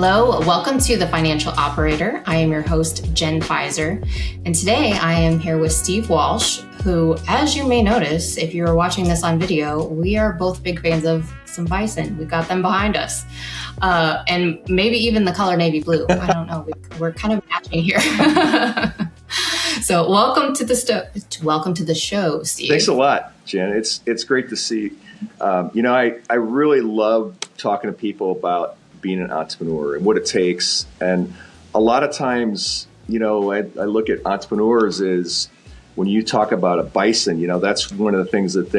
Hello, welcome to The Financial Operator. I am your host, Jen Pfizer, and today I am here with Steve Walsh, who, as you may notice, if you're watching this on video, we are both big fans of some bison. We've got them behind us, and maybe even the color navy blue. I don't know. We're kind of matching here. So welcome to the show, Steve. Thanks a lot, Jen. It's great to see. I really love talking to people about being an entrepreneur and what it takes. And a lot of times, I look at entrepreneurs is when you talk about a bison, that's one of the things that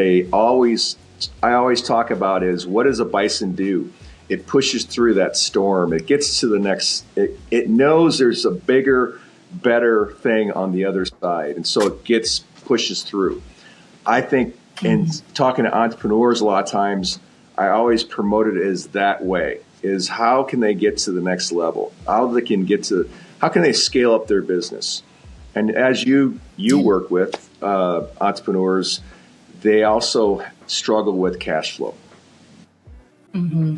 I always talk about is what does a bison do? It pushes through that storm. It gets to the next, it knows there's a bigger, better thing on the other side. And so it pushes through. I think in talking to entrepreneurs a lot of times, I always promote it as that way, is how can they get to the next level? How can they scale up their business? And as you work with entrepreneurs, they also struggle with cash flow. Mm-hmm.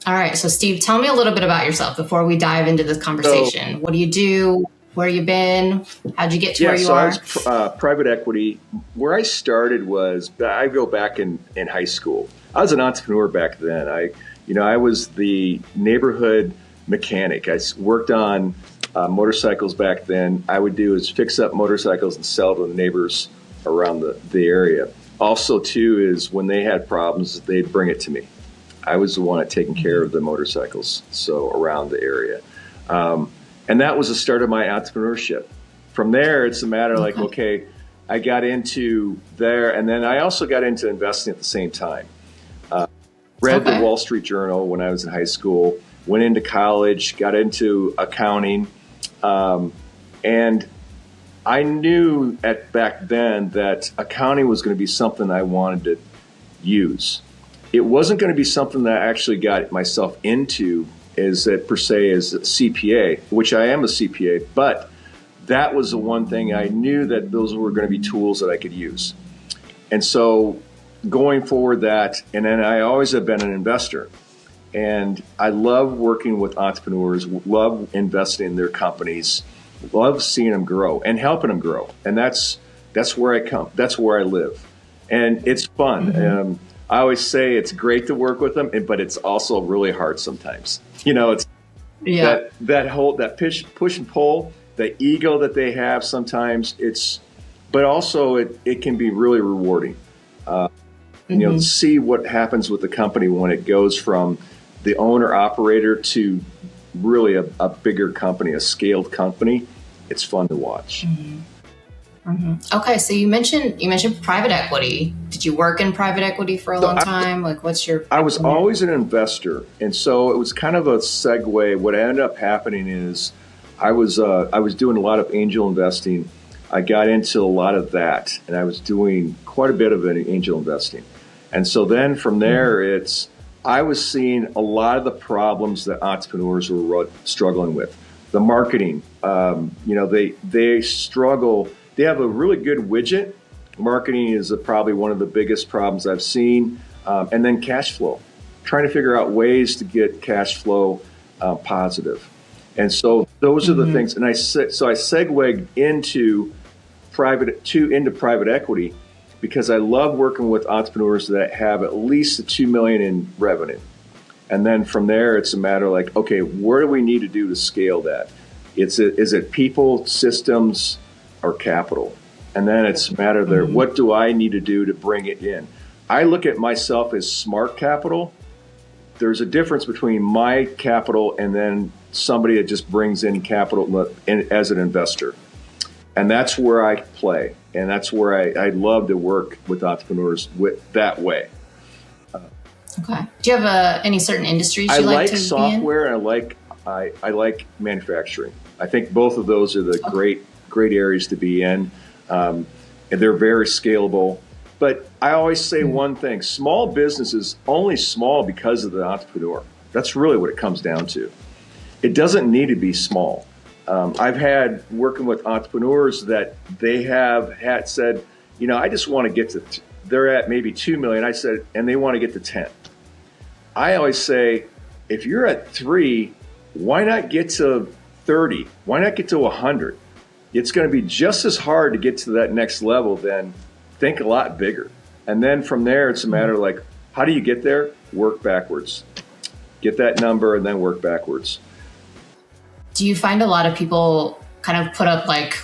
All right. So Steve, tell me a little bit about yourself before we dive into this conversation. What do you do? Where you been? How'd you get to where you are? So I was private equity. Where I started was, I go back in high school. I was an entrepreneur back then. I was the neighborhood mechanic. I worked on motorcycles back then. I would do is fix up motorcycles and sell to the neighbors around the area. Also, too, is when they had problems, they'd bring it to me. I was the one taking care of the motorcycles, so around the area. And that was the start of my entrepreneurship. From there, it's a matter like, okay, I got into there, and then I also got into investing at the same time. Read the Wall Street Journal when I was in high school, went into college, got into accounting, and I knew back then that accounting was going to be something I wanted to use. It wasn't going to be something that I actually got myself into as a CPA, which I am a CPA, but that was the one thing I knew that those were going to be tools that I could use. And so going forward and then I always have been an investor. And I love working with entrepreneurs, love investing in their companies, love seeing them grow and helping them grow. And that's where I come. That's where I live. And it's fun. Mm-hmm. I always say it's great to work with them, but it's also really hard sometimes. It's that push and pull, the ego that they have sometimes. But also it can be really rewarding. See what happens with the company when it goes from the owner operator to really a bigger company, a scaled company. It's fun to watch. Mm-hmm. Mm-hmm. Okay, so you mentioned private equity. Did you work in private equity for a long time? I was always an investor, and so it was kind of a segue. What ended up happening is I was doing a lot of angel investing. I got into a lot of that, and I was doing quite a bit of angel investing. And so then from there, I was seeing a lot of the problems that entrepreneurs were struggling with. The marketing, they struggle. They have a really good widget. Marketing is probably one of the biggest problems I've seen. And then cash flow, trying to figure out ways to get cash flow positive. And so those are the things. And I segued into private equity because I love working with entrepreneurs that have at least $2 million in revenue. And then from there, it's a matter of like, okay, what do we need to do to scale that? Is it people, systems, or capital? And then it's a matter of what do I need to do to bring it in? I look at myself as smart capital. There's a difference between my capital and then somebody that just brings in capital as an investor. And that's where I play. And that's where I love to work with entrepreneurs that way. Okay. Do you have any certain industries you like to be in? I like software and I like manufacturing. I think both of those are the great areas to be in. And they're very scalable. But I always say one thing, small business is only small because of the entrepreneur. That's really what it comes down to. It doesn't need to be small. I've had working with entrepreneurs that they had said, I just want to get to, they're at maybe 2 million. I said, and they want to get to 10. I always say, if you're at 3, why not get to 30? Why not get to 100? It's going to be just as hard to get to that next level. Then think a lot bigger. And then from there, it's a matter of like, how do you get there? Work backwards. Get that number and then work backwards. Do you find a lot of people kind of put up like,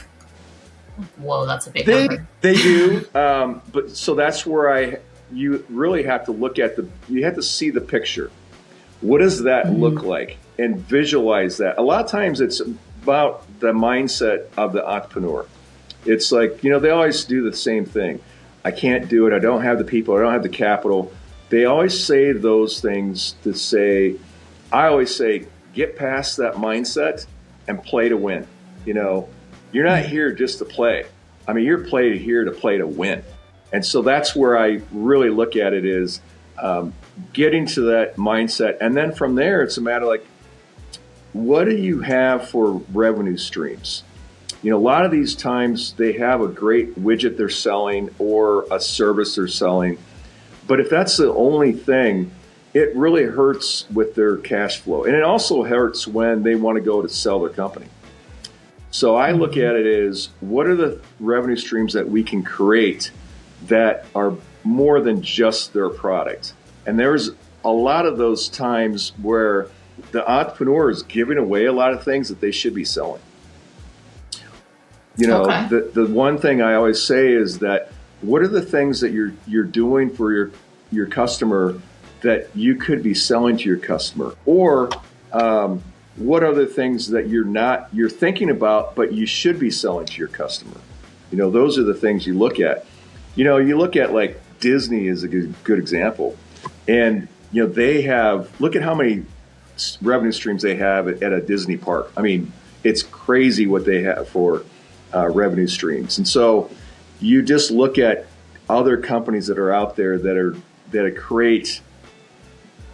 whoa, that's a big number? They do. But so that's where you really have to look at you have to see the picture. What does that look like? And visualize that. A lot of times it's about the mindset of the entrepreneur. It's like, they always do the same thing. I can't do it. I don't have the people. I don't have the capital. They always say those things I always say, get past that mindset and play to win. You're not here just to play. I mean, you're here to play to win. And so that's where I really look at it is getting to that mindset. And then from there, it's a matter of like, what do you have for revenue streams? A lot of these times they have a great widget they're selling or a service they're selling. But if that's the only thing, it really hurts with their cash flow. And it also hurts when they want to go to sell their company. So I look at it as, what are the revenue streams that we can create that are more than just their product? And there's a lot of those times where the entrepreneur is giving away a lot of things that they should be selling. Okay. The one thing I always say is that, what are the things that you're doing for your customer that you could be selling to your customer? Or what other things that you're thinking about, but you should be selling to your customer? Those are the things you look at. You look at like Disney is a good example. And, look at how many revenue streams they have at a Disney park. I mean, it's crazy what they have for revenue streams. And so you just look at other companies that are out there that create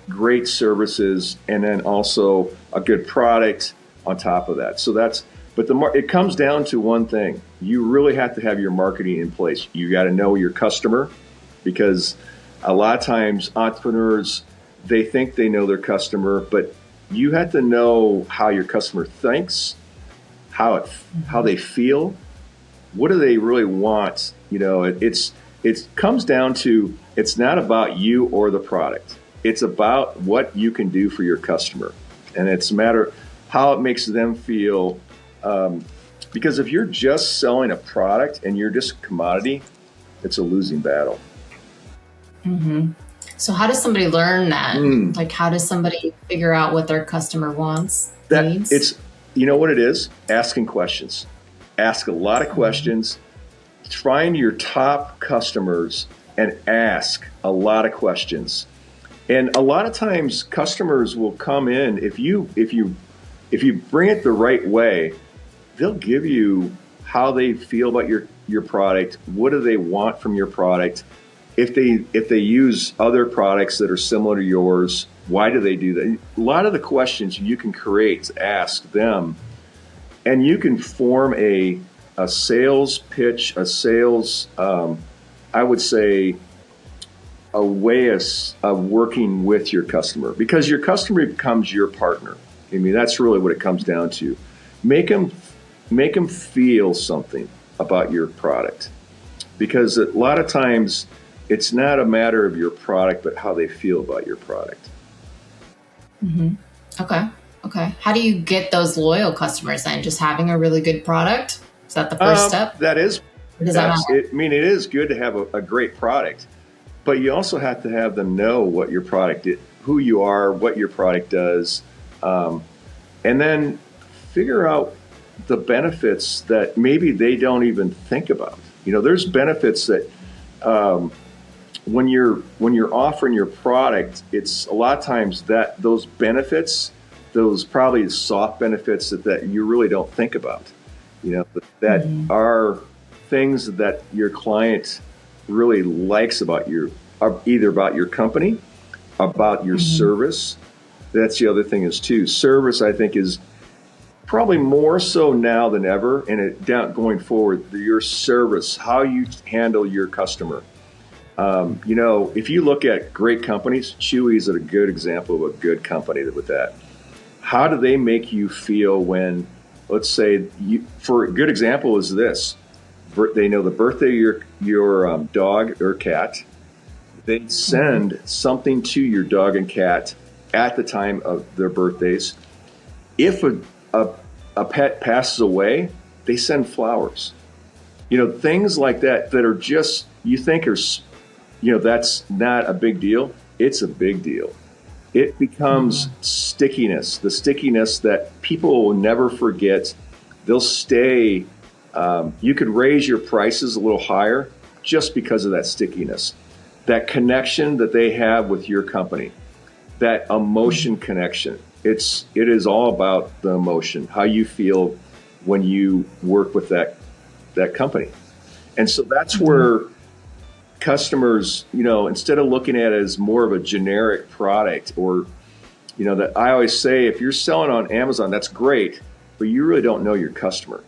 great services and then also a good product on top of that. So it comes down to one thing. You really have to have your marketing in place. You got to know your customer, because a lot of times entrepreneurs, they think they know their customer, but you have to know how your customer thinks, how they feel, what do they really want. It comes down to, it's not about you or the product. It's about what you can do for your customer. And it's a matter of how it makes them feel. Because if you're just selling a product and you're just a commodity, it's a losing battle. Mm-hmm. So how does somebody learn that? Like, how does somebody figure out what their customer wants, needs? It's, what it is? Asking questions. Ask a lot of questions. Find your top customers and ask a lot of questions. And a lot of times customers will come in, if you bring it the right way, they'll give you how they feel about your product. What do they want from your product? If they use other products that are similar to yours, why do they do that? A lot of the questions you can create to ask them, and you can form a sales pitch, I would say, a way of working with your customer, because your customer becomes your partner. I mean, that's really what it comes down to. Make them feel something about your product, because a lot of times it's not a matter of your product, but how they feel about your product. Mm-hmm. Okay. How do you get those loyal customers then? Just having a really good product? Is that the first step? That is. Does that matter? It is good to have a great product, but you also have to have them know what your product is, who you are, what your product does, and then figure out the benefits that maybe they don't even think about. There's benefits that when you're offering your product, it's a lot of times that those benefits, those probably soft benefits that you really don't think about, that are things that your client really likes about either about your company, about your service. That's the other thing is too. Service, I think, is probably more so now than ever, and going forward, your service, how you handle your customer. If you look at great companies, Chewy's a good example of a good company with that. How do they make you feel when, let's say, for a good example is this, they know the birthday of your dog or cat. They send something to your dog and cat at the time of their birthdays. If a pet passes away, they send flowers. Things like that are just, you think are, that's not a big deal. It's a big deal. It becomes stickiness, the stickiness that people will never forget. They'll stay. You could raise your prices a little higher just because of that stickiness, that connection that they have with your company, that emotion connection. It is all about the emotion, how you feel when you work with that company. And so that's where customers, instead of looking at it as more of a generic product, or, that I always say, if you're selling on Amazon, that's great, but you really don't know your customer.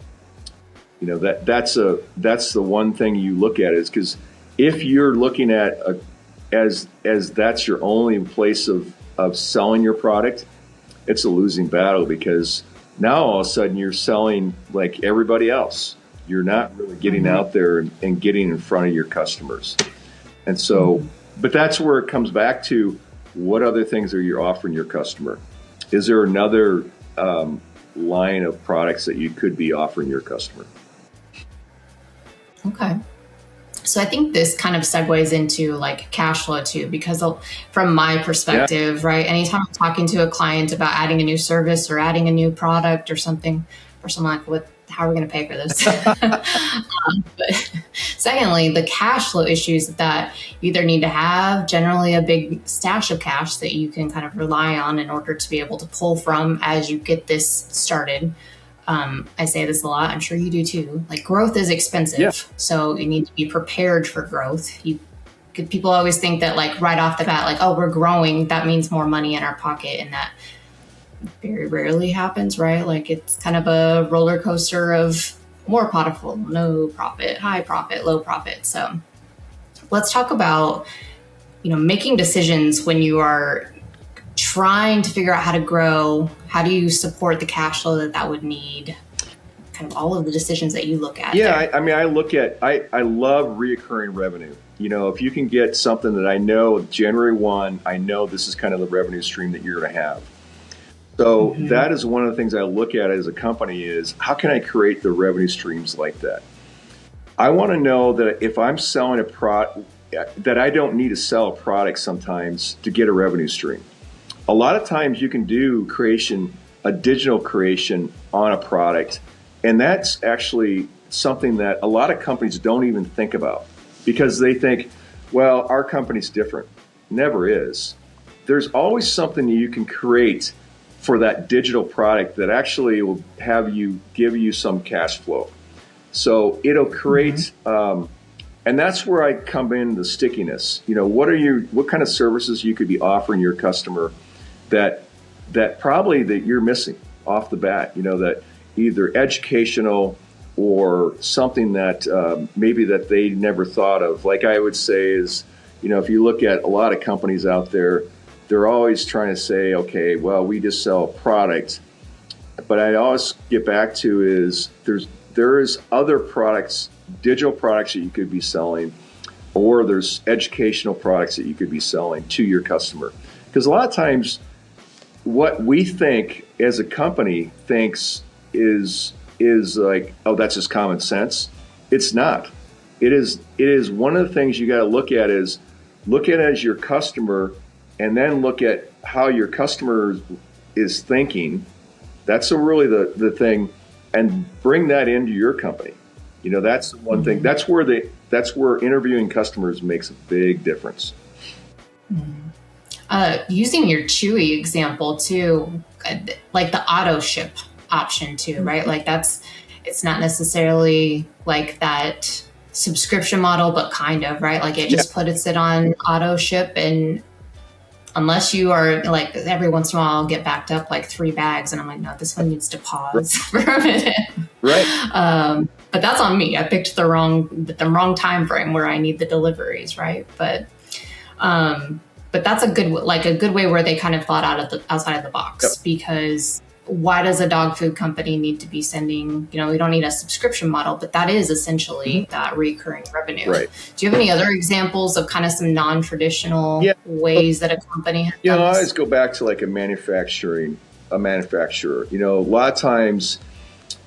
That's the one thing you look at, is because if you're looking at as that's your only place of selling your product, it's a losing battle, because now all of a sudden you're selling like everybody else. You're not really getting out there and getting in front of your customers. And so, but that's where it comes back to, what other things are you offering your customer? Is there another line of products that you could be offering your customer? Okay. So I think this kind of segues into like cash flow too, because from my perspective, right, anytime I'm talking to a client about adding a new service or adding a new product or something, like, how are we going to pay for this? But secondly, the cash flow issues that you either need to have generally a big stash of cash that you can kind of rely on in order to be able to pull from as you get this started. I say this a lot, I'm sure you do too. Like, growth is expensive, so you need to be prepared for growth. People always think that, like, right off the bat, like, oh, we're growing, that means more money in our pocket, and that very rarely happens, right? Like, it's kind of a roller coaster of more profitable, no profit, high profit, low profit. So let's talk about, making decisions when you are trying to figure out how to grow. How do you support the cash flow that would need? Kind of all of the decisions that you look at. Yeah, I love reoccurring revenue. If you can get something that I know January 1, I know this is kind of the revenue stream that you're going to have. So that is one of the things I look at as a company, is how can I create the revenue streams like that? I want to know that if I'm selling a product, that I don't need to sell a product sometimes to get a revenue stream. A lot of times you can do a digital creation on a product, and that's actually something that a lot of companies don't even think about, because they think, well, our company's different. Never is. There's always something you can create for that digital product that actually will give you some cash flow. So it'll create, and that's where I come in, the stickiness. What kind of services you could be offering your customer that probably that you're missing off the bat, that either educational or something that maybe that they never thought of. Like I would say is, if you look at a lot of companies out there, they're always trying to say, okay, well, we just sell a product. But I always get back to is there is other products, digital products that you could be selling, or there's educational products that you could be selling to your customer. Because a lot of times what we think as a company thinks is like, oh, that's just common sense. It's not. It is one of the things you got to look at is look at it as your customer, and then look at how your customer is thinking. That's really the thing, and bring that into your company. That's the one thing. That's where interviewing customers makes a big difference. Using your Chewy example too, like the auto ship option too, right? Like it's not necessarily like that subscription model, but kind of, right? Like it just puts it on auto ship, and unless you are like, every once in a while I'll get backed up like 3 bags and I'm like, no, this one needs to pause for a minute. Right. But that's on me. I picked the wrong time frame where I need the deliveries, right? But But that's a good way where they kind of thought outside of the box. Yep. Because why does a dog food company need to be sending, we don't need a subscription model, but that is essentially that recurring revenue. Right. Do you have any other examples of kind of some non-traditional ways that a company has done I this? always go back to like a manufacturer. A lot of times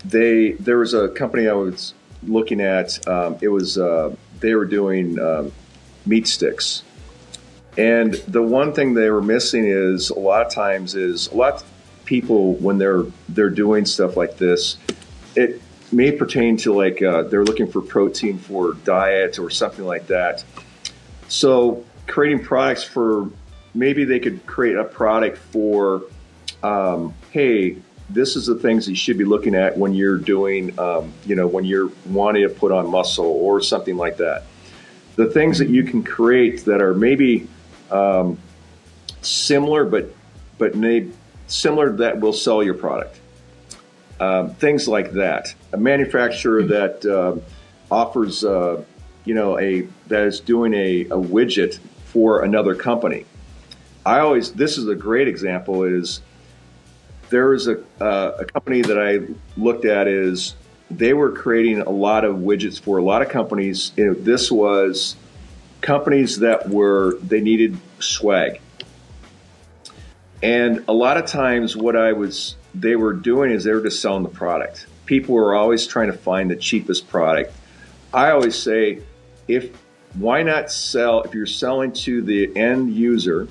there was a company I was looking at. They were doing meat sticks. And the one thing they were missing is a lot of people, when they're doing stuff like this, it may pertain to like they're looking for protein for diet or something like that. So creating products for, maybe they could create a product for, hey, this is the things you should be looking at when you're doing, when you're wanting to put on muscle or something like that. The things that you can create that are maybe similar, but similar that will sell your product. Things like that. A manufacturer that offers, that is doing a widget for another company. This is a great example. There is a company that I looked at they were creating a lot of widgets for a lot of companies. This was companies they needed swag. And a lot of times they were doing is they were just selling the product. People were always trying to find the cheapest product. I always say, why not sell, if you're selling to the end user,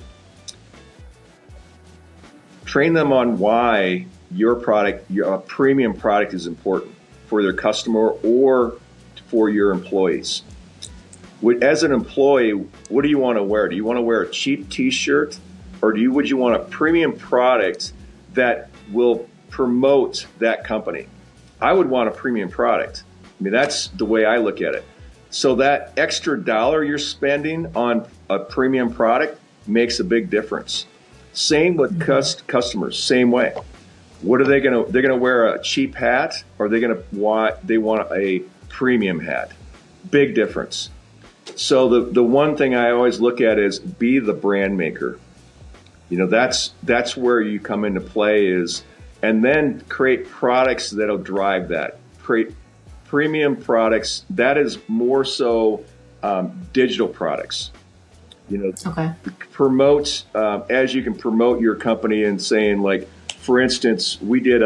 train them on why your product, your premium product, is important for their customer or for your employees. As an employee, what do you want to wear? Do you want to wear a cheap t-shirt, or would you want a premium product that will promote that company? I would want a premium product. I mean, that's the way I look at it. So that extra dollar you're spending on a premium product makes a big difference. Same with customers, same way. What are they're going to wear a cheap hat, or they want a premium hat? Big difference. So the one thing I always look at is be the brand maker. That's where you come into play and then create products that'll drive that. Create premium products. That is more so digital products. Promote as you can promote your company and saying, like, for instance, we did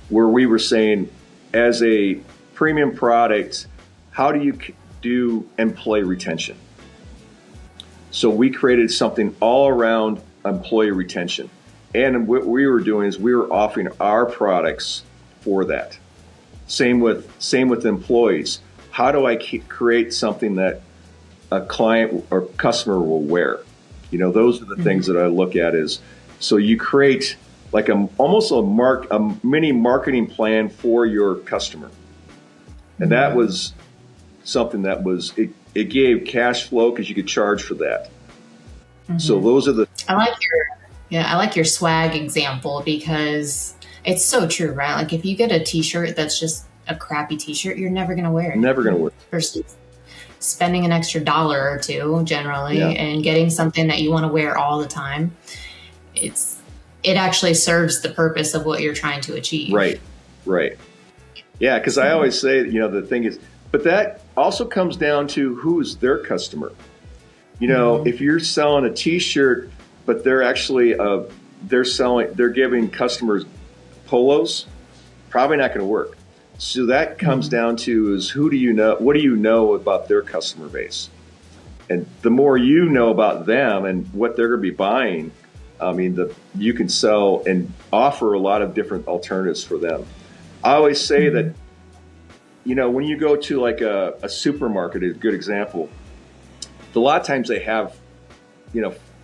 where we were saying, as a premium product, how do you do employee retention? So we created something all around employee retention. And what we were doing is we were offering our products for that. Same with employees. How do I create something that a client or customer will wear? Those are the things that I look at so you create like almost a mini marketing plan for your customer. And that was something that it gave cash flow because you could charge for that. So those are I like your swag example, because it's so true, right? Like, if you get a t-shirt that's just a crappy t-shirt, you're never going to wear it. Never going to wear it. Versus spending an extra $1 or $2 generally and getting something that you want to wear all the time. It actually serves the purpose of what you're trying to achieve. Right. Yeah, because I always say, the thing is, but that also comes down to who's their customer. If you're selling a t-shirt, but they're actually they're giving customers polos, probably not going to work. So that comes down to is what do you know about their customer base? And the more you know about them and what they're going to be buying, you can sell and offer a lot of different alternatives for them. I always say that, when you go to like a supermarket, is a good example. A lot of times they have,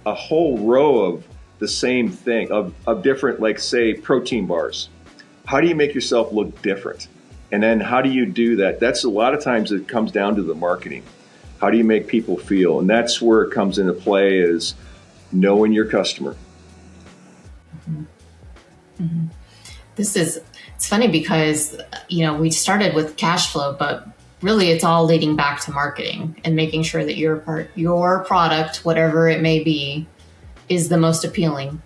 a whole row of the same thing, of different, like, say, protein bars. How do you make yourself look different? And then how do you do that? That's a lot of times it comes down to the marketing. How do you make people feel? And that's where it comes into play, is knowing your customer. It's funny because, we started with cash flow, but really it's all leading back to marketing and making sure that your product, whatever it may be, is the most appealing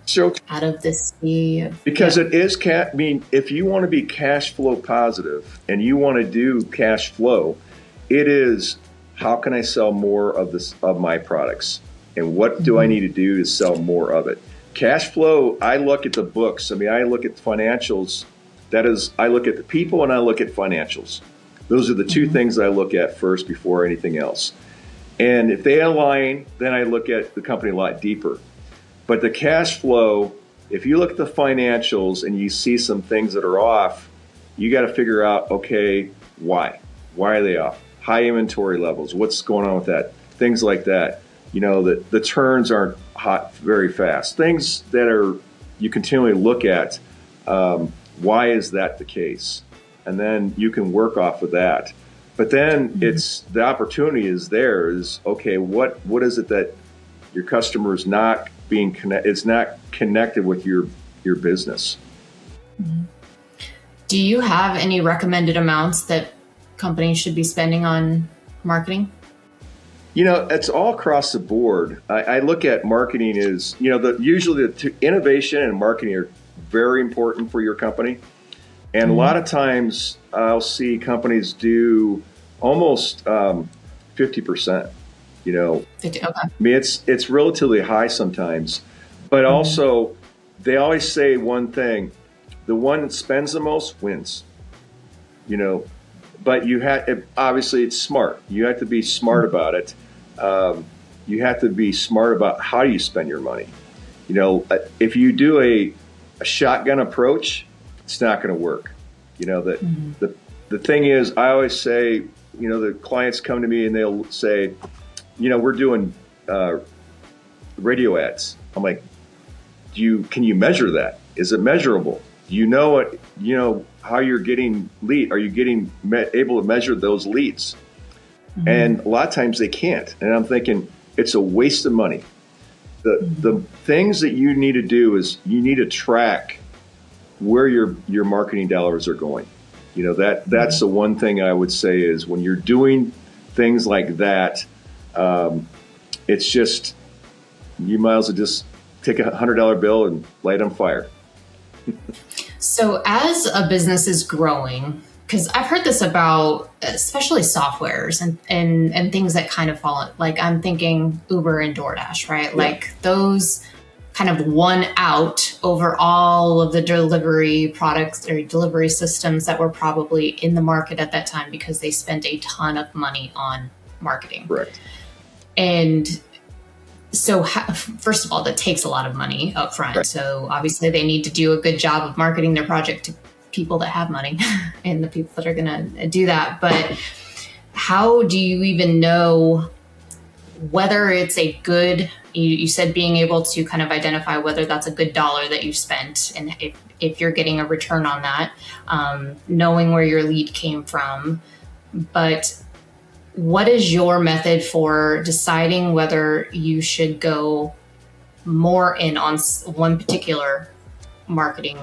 out of this sea. Because it is, if you want to be cash flow positive and you want to do cash flow, it is, how can I sell more of my products? And what do I need to do to sell more of it? Cash flow, I look at the books. I look at the financials. That is, I look at the people and I look at financials. Those are the two things I look at first before anything else. And if they align, then I look at the company a lot deeper. But the cash flow, if you look at the financials and you see some things that are off, you got to figure out, okay, why? Why are they off? High inventory levels. What's going on with that? Things like that. The turns aren't hot very fast. Things that you continually look at. Why is that the case? And then you can work off of that. But then it's the opportunity is there. Is okay. What is it that your customer is not being connected? It's not connected with your business. Do you have any recommended amounts that companies should be spending on marketing? It's all across the board. I look at marketing as, usually the innovation and marketing are very important for your company. And a lot of times I'll see companies do almost 50%, 50, okay. It's relatively high sometimes, but also they always say one thing, the one that spends the most wins, but obviously it's smart. You have to be smart about it. You have to be smart about how you spend your money. If you do a shotgun approach, it's not going to work. The thing is, I always say, the clients come to me and they'll say, we're doing radio ads. I'm like, can you measure that? Is it measurable? Do you know how you're getting lead? Are you able to measure those leads? And a lot of times they can't. And I'm thinking it's a waste of money. The things that you need to do is you need to track where your marketing dollars are going. That's the one thing I would say is when you're doing things like that, it's just, you might as well just take a $100 bill and light it on fire. So as a business is growing, because I've heard this about especially softwares and things that kind of fall, like I'm thinking Uber and DoorDash, right? Yeah. Like those kind of won out over all of the delivery products or delivery systems that were probably in the market at that time because they spent a ton of money on marketing. Correct. And so first of all, that takes a lot of money up front. Right. So obviously they need to do a good job of marketing their project to people that have money and the people that are going to do that. But how do you even know whether it's a good, you said being able to kind of identify whether that's a good dollar that you spent and if you're getting a return on that, knowing where your lead came from. But what is your method for deciding whether you should go more in on one particular marketing,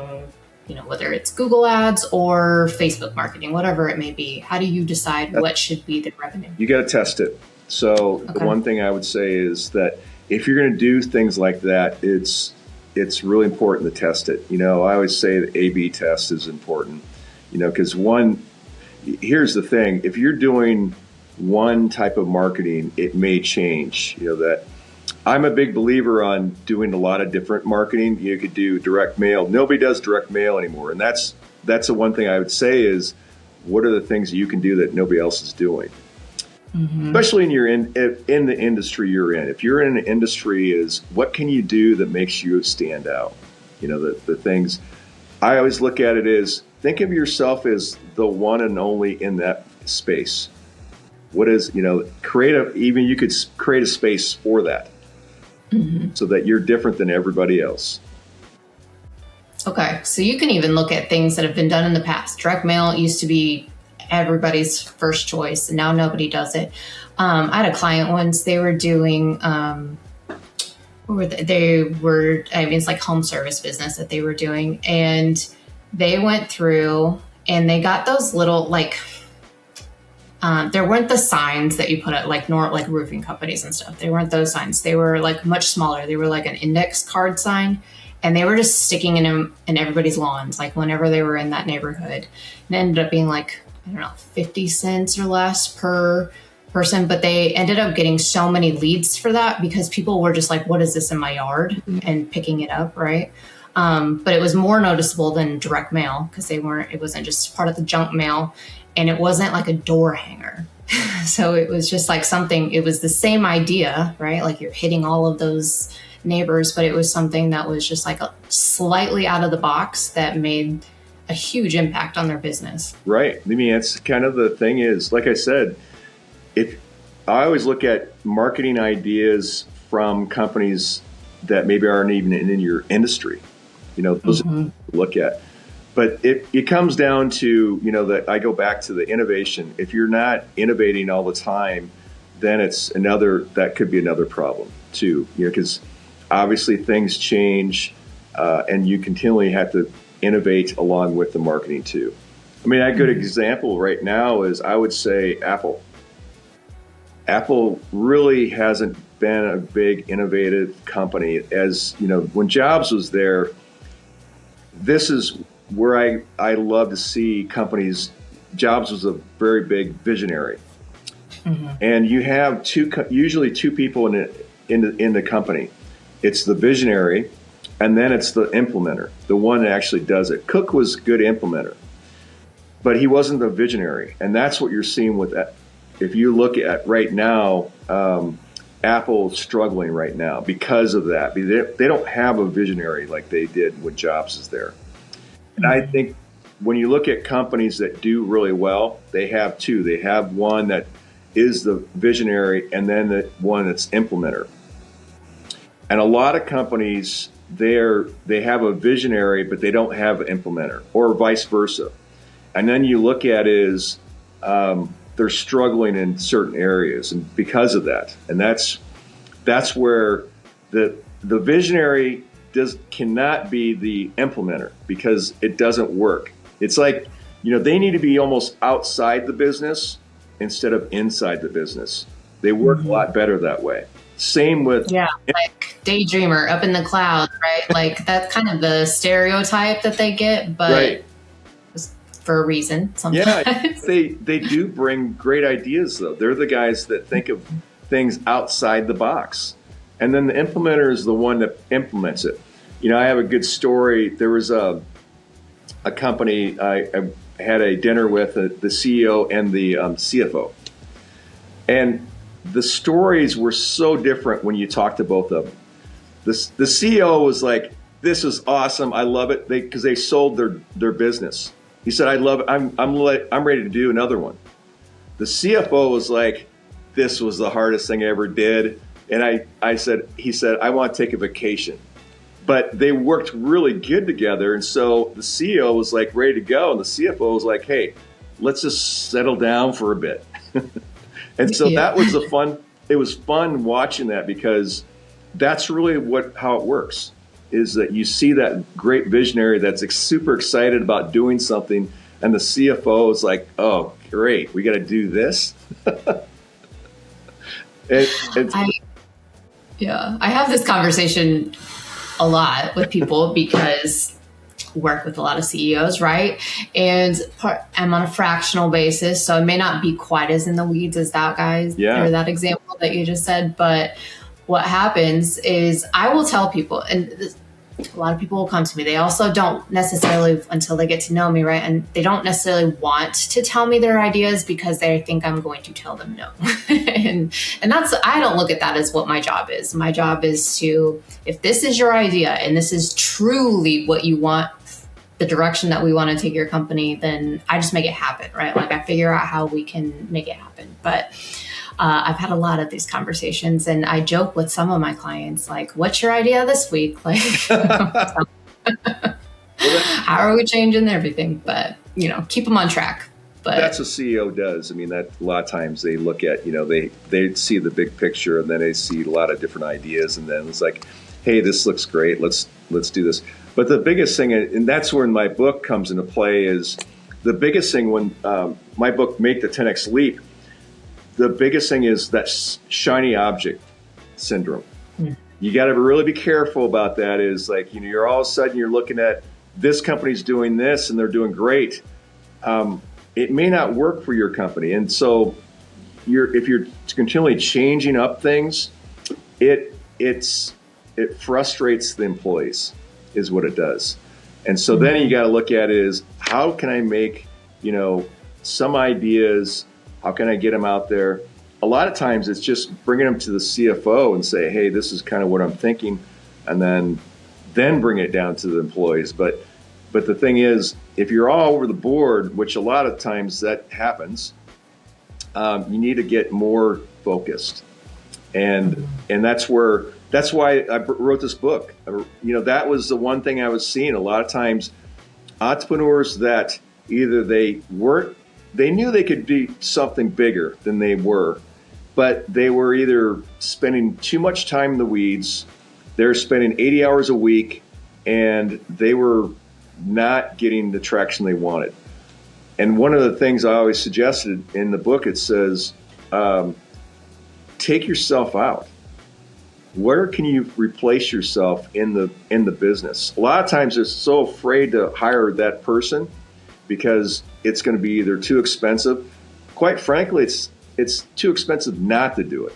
whether it's Google ads or Facebook marketing, whatever it may be? How do you decide what should be the revenue? You got to test it. So The one thing I would say is that if you're going to do things like that, it's really important to test it. I always say the A/B test is important, because here's the thing, if you're doing one type of marketing, it may change. That I'm a big believer on doing a lot of different marketing. You could do direct mail. Nobody does direct mail anymore. And that's the one thing I would say is, what are the things that you can do that nobody else is doing? Especially in the industry you're in. If you're in an industry, is what can you do that makes you stand out? The things I always look at it is, think of yourself as the one and only in that space. What is, you could create a space for that so that you're different than everybody else. Okay. So you can even look at things that have been done in the past. Direct mail used to be everybody's first choice, and now nobody does it. I had a client once, they were doing, it's like home service business that they were doing. And they went through and they got those little, like, There weren't the signs that you put at like roofing companies and stuff. They weren't those signs. They were like much smaller. They were like an index card sign, and they were just sticking in everybody's lawns, like whenever they were in that neighborhood. And it ended up being like, I don't know, 50 cents or less per person, but they ended up getting so many leads for that because people were just like, what is this in my yard? And picking it up, right? But it was more noticeable than direct mail because it wasn't just part of the junk mail, and it wasn't like a door hanger. So it was just like it was the same idea, right? Like you're hitting all of those neighbors, but it was something that was just like slightly out of the box that made a huge impact on their business. Right. I mean, it's kind of the thing is, like I said, if I always look at marketing ideas from companies that maybe aren't even in your industry, those look at. But it comes down to, that I go back to the innovation. If you're not innovating all the time, then that could be another problem too, because obviously things change and you continually have to innovate along with the marketing too. I mean, a good example right now is, I would say, Apple. Apple really hasn't been a big innovative company. As when Jobs was there, this is where I love to see companies. Jobs was a very big visionary, and you have usually two people in the company. It's the visionary, and then it's the implementer, the one that actually does it. Cook was a good implementer, but he wasn't the visionary, and that's what you're seeing with that. If you look at right now, Apple's struggling right now because of that. They don't have a visionary like they did when Jobs is there. And I think when you look at companies that do really well, they have two. They have one that is the visionary, and then the one that's implementer. And a lot of companies, they have a visionary, but they don't have an implementer, or vice versa. And then you look at it as they're struggling in certain areas, and because of that, and that's where the visionary cannot be the implementer, because it doesn't work. It's like, they need to be almost outside the business instead of inside the business. They work a lot better that way. Same with like daydreamer up in the clouds, right? Like that's kind of the stereotype that they get, but right. For a reason sometimes. Yeah, they do bring great ideas, though. They're the guys that think of things outside the box. And then the implementer is the one that implements it. I have a good story. There was a company I had a dinner with, the CEO and the CFO. And the stories were so different when you talk to both of them. The CEO was like, "This is awesome. I love it," because they sold their business. He said, "I love it. I'm ready to do another one." The CFO was like, "This was the hardest thing I ever did." And he said, "I want to take a vacation." But they worked really good together. And so the CEO was like ready to go. And the CFO was like, "Hey, let's just settle down for a bit." And so that was it was fun watching that, because that's really how it works, is that you see that great visionary that's super excited about doing something, and the CFO is like, "Oh, great, we got to do this." I have this conversation a lot with people because I work with a lot of CEOs, right? And I'm on a fractional basis, so I may not be quite as in the weeds as that guy or that example that you just said. But what happens is I will tell people, and a lot of people will come to me. They also don't necessarily, until they get to know me, right? And they don't necessarily want to tell me their ideas because they think I'm going to tell them no. and I don't look at that as what my job is. My job is to, if this is your idea and this is truly what you want, the direction that we want to take your company, then I just make it happen, right? Like I figure out how we can make it happen. But I've had a lot of these conversations, and I joke with some of my clients, like, "What's your idea this week?" Like, how are we changing everything? But, keep them on track. But that's what CEO does. I mean, that a lot of times they look at, they see the big picture, and then they see a lot of different ideas, and then it's like, "Hey, this looks great. Let's do this." But the biggest thing, and that's where my book comes into play, is the biggest thing when my book, Make the 10X Leap, the biggest thing is that shiny object syndrome. You got to really be careful about that. Is like, you're all of a sudden you're looking at this company's doing this and they're doing great. It may not work for your company. And so if you're continually changing up things, it frustrates the employees is what it does. And so then you got to look at it is, how can I make, some ideas, how can I get them out there? A lot of times it's just bringing them to the CFO and say, hey, this is kind of what I'm thinking, and then bring it down to the employees. But the thing is, if you're all over the board, which a lot of times that happens, you need to get more focused. And that's why I wrote this book. That was the one thing I was seeing. A lot of times entrepreneurs that either they knew they could be something bigger than they were, but they were either spending too much time in the weeds, they're spending 80 hours a week, and they were not getting the traction they wanted. And one of the things I always suggested in the book, it says, take yourself out. Where can you replace yourself in the business? A lot of times they're so afraid to hire that person because it's going to be either too expensive. Quite frankly, it's too expensive not to do it.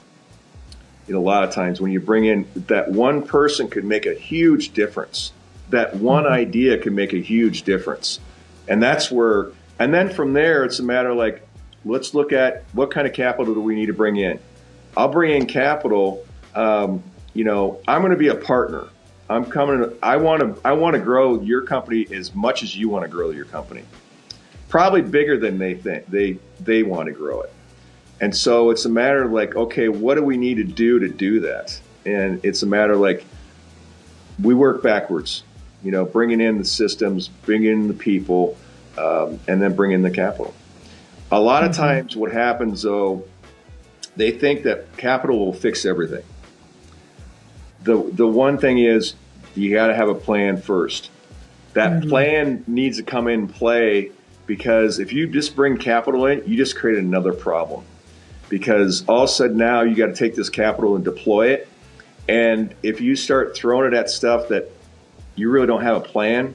A lot of times when you bring in that one person could make a huge difference. That one idea can make a huge difference. And that's where, and then from there, it's a matter of like, let's look at what kind of capital do we need to bring in. I'll bring in capital. I'm going to be a partner. I want to grow your company as much as you want to grow your company. Probably bigger than they think they want to grow it. And so it's a matter of like, okay, what do we need to do that? And it's a matter of like, we work backwards, bringing in the systems, bringing in the people, and then bring in the capital. A lot of times what happens though, they think that capital will fix everything. The one thing is you got to have a plan first. That plan needs to come in play, because if you just bring capital in, you just create another problem. Because all of a sudden now you got to take this capital and deploy it. And if you start throwing it at stuff that you really don't have a plan,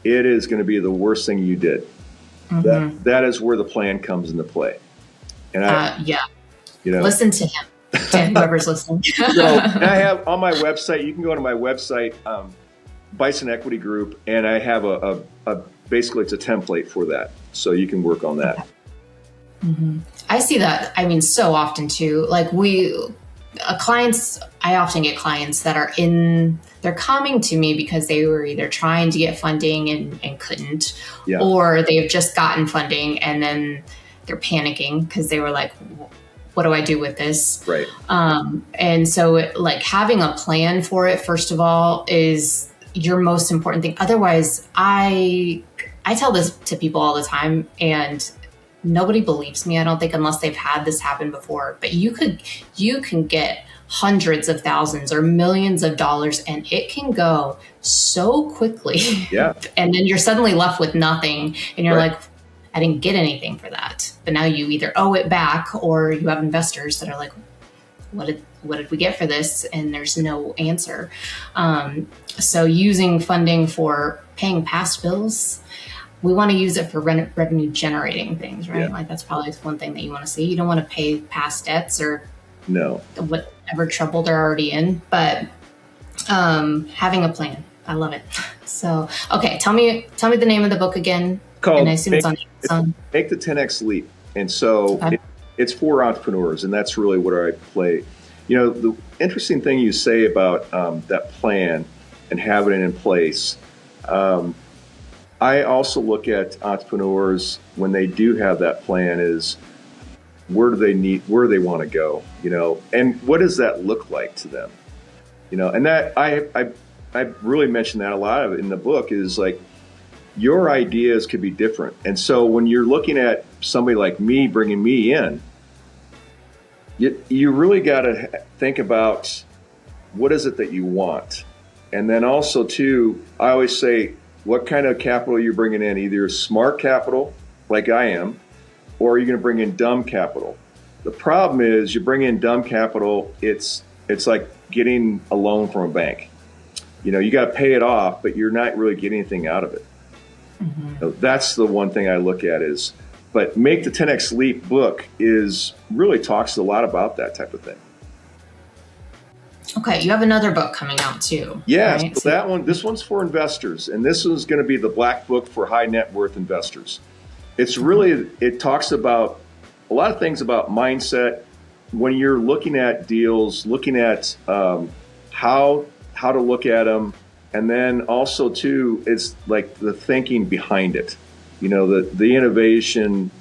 it is going to be the worst thing you did. That is where the plan comes into play. And listen to him. To whoever's listening. So, and I have on my website, you can go to my website, Bison Equity Group, and I have a basically it's a template for that. So you can work on that. Okay. I see that. I mean, so often too, like I often get clients that are they're coming to me because they were either trying to get funding and couldn't, or they've just gotten funding and then they're panicking because they were like, what do I do with this? Right. And so like having a plan for it, first of all, is your most important thing. Otherwise, I tell this to people all the time, and nobody believes me, I don't think, unless they've had this happen before. But you can get hundreds of thousands or millions of dollars, and it can go so quickly. Yeah. And then you're suddenly left with nothing, and you're like, I didn't get anything for that. But now you either owe it back, or you have investors that are like, what did we get for this? And there's no answer. So using funding for paying past bills, we want to use it for revenue generating things, right? Like that's probably one thing that you want to see. You don't want to pay past debts or whatever trouble they're already in, but having a plan. I love it. So, okay, tell me the name of the book again. And I assume it's on Amazon. Make the 10X Leap. And so it's for entrepreneurs, and that's really what I play. The interesting thing you say about that plan and having it in place, I also look at entrepreneurs when they do have that plan is where do they want to go, and what does that look like to them, and that I really mentioned that a lot of it in the book is like your ideas could be different. And so when you're looking at somebody like me bringing me in, you really got to think about what is it that you want. And then also too, I always say, what kind of capital you're bringing in, either smart capital like I am, or are you going to bring in dumb capital? The problem is you bring in dumb capital, it's like getting a loan from a bank. You got to pay it off, but you're not really getting anything out of it. That's the one thing I look at is, but Make the 10X Leap book really talks a lot about that type of thing. Okay, you have another book coming out too. Yeah, right? so this one's for investors, and this is going to be the black book for high net worth investors. It talks about a lot of things about mindset when you're looking at deals, looking at how to look at them, and then also too, it's like the thinking behind it. The innovation,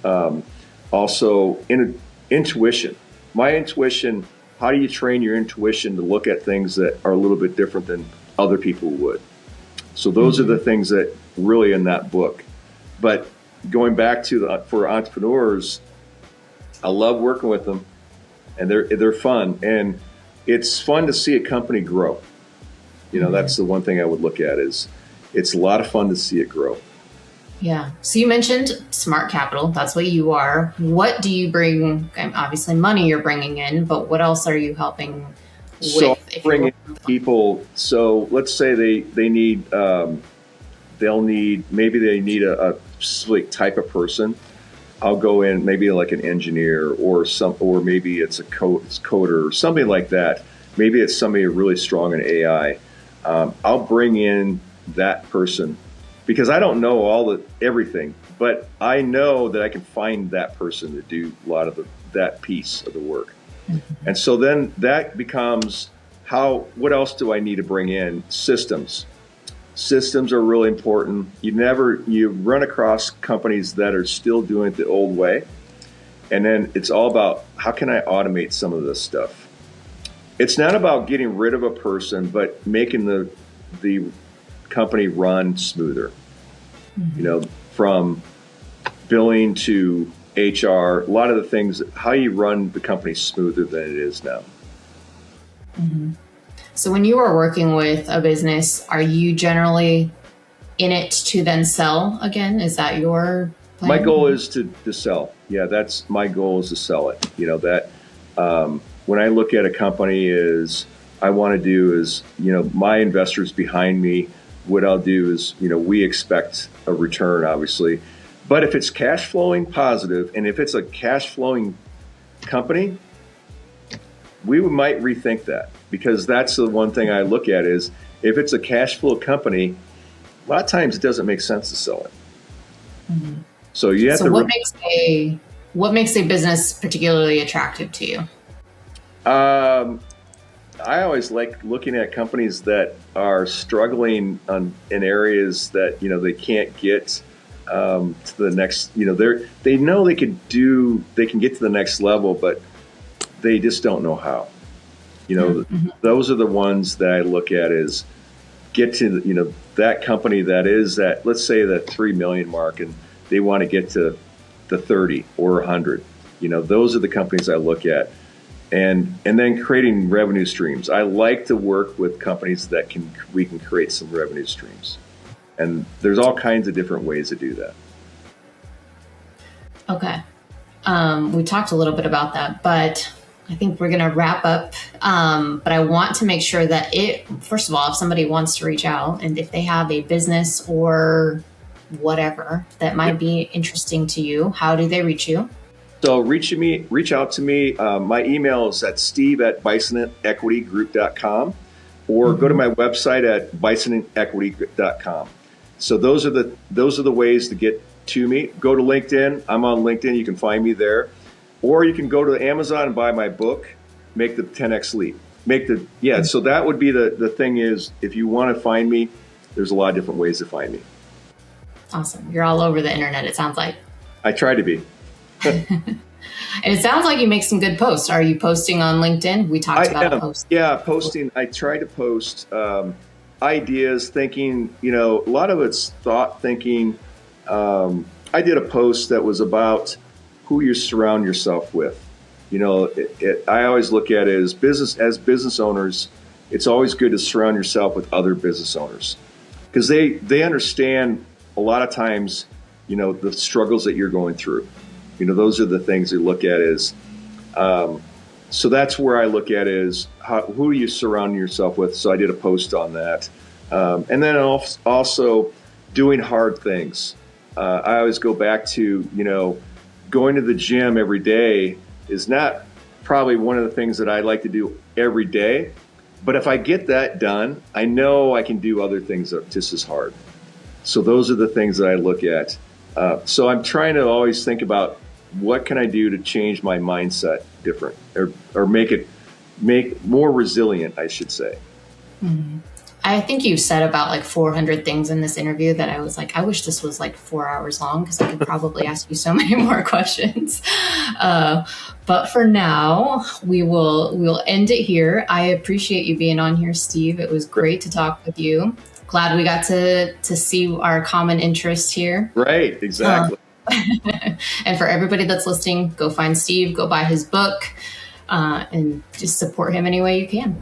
also intuition. My intuition. How do you train your intuition to look at things that are a little bit different than other people would? So those are the things that really in that book. But going back to for entrepreneurs, I love working with them, and they're fun, and it's fun to see a company grow. That's the one thing I would look at is it's a lot of fun to see it grow. Yeah. So you mentioned smart capital. That's what you are. What do you bring? Obviously, money you're bringing in, but what else are you helping with? So bring in people. So let's say they need maybe they need a specific type of person. I'll go in maybe like an engineer or maybe it's a coder or something like that. Maybe it's somebody really strong in AI. I'll bring in that person. Because I don't know everything, but I know that I can find that person to do a lot of that piece of the work. And so then that becomes what else do I need to bring in? Systems. Systems are really important. You run across companies that are still doing it the old way. And then it's all about how can I automate some of this stuff? It's not about getting rid of a person, but making the company run smoother. From billing to HR, a lot of the things, how you run the company smoother than it is now. So when you are working with a business, are you generally in it to then sell again? Is that your plan? My goal is to sell. Yeah, that's my goal is to sell it. When I look at a company I want to do is, my investors behind me, what I'll do is, we expect a return, obviously. But if it's cash flowing positive, and if it's a cash flowing company, we might rethink that. Because that's the one thing I look at is, if it's a cash flow company, a lot of times it doesn't make sense to sell it. So you have to. What makes a business particularly attractive to you? I always like looking at companies that are struggling in areas that they can't get to the next. They know they can get to the next level, but they just don't know how. Those are the ones that I look at is get to that company that is at, let's say, the 3 million mark, and they want to get to the 30 or 100. Those are the companies I look at. And then creating revenue streams. I like to work with companies that we can create some revenue streams. And there's all kinds of different ways to do that. Okay. We talked a little bit about that, but I think we're going to wrap up. But I want to make sure that first of all, if somebody wants to reach out and if they have a business or whatever that might be interesting to you, how do they reach you? So reach out to me. My email is at steve@bisonequitygroup.com or go to my website at bisonequitygroup.com. So those are the ways to get to me. Go to LinkedIn. I'm on LinkedIn. You can find me there. Or you can go to Amazon and buy my book, Make the 10X Leap. So that would be the thing is, if you want to find me, there's a lot of different ways to find me. Awesome. You're all over the internet, it sounds like. I try to be. And it sounds like you make some good posts. Are you posting on LinkedIn? We talked about posts. Yeah, posting. I try to post ideas, thinking, a lot of it's thought thinking. I did a post that was about who you surround yourself with. I always look at it as business owners, it's always good to surround yourself with other business owners because they understand a lot of times, the struggles that you're going through. Those are the things they look at is So that's where I look at is who you surround yourself with. So I did a post on that. And then also doing hard things. I always go back to, going to the gym every day is not probably one of the things that I like to do every day. But if I get that done, I know I can do other things that are just as hard. So those are the things that I look at. So I'm trying to always think about what can I do to change my mindset different or make more resilient, I should say. Mm-hmm. I think you said about like 400 things in this interview that I was like, I wish this was like 4 hours long because I could probably ask you so many more questions. But for now, we'll end it here. I appreciate you being on here, Steve. It was great to talk with you. Glad we got to see our common interest here. Right, exactly. And for everybody that's listening, go find Steve, go buy his book, and just support him any way you can.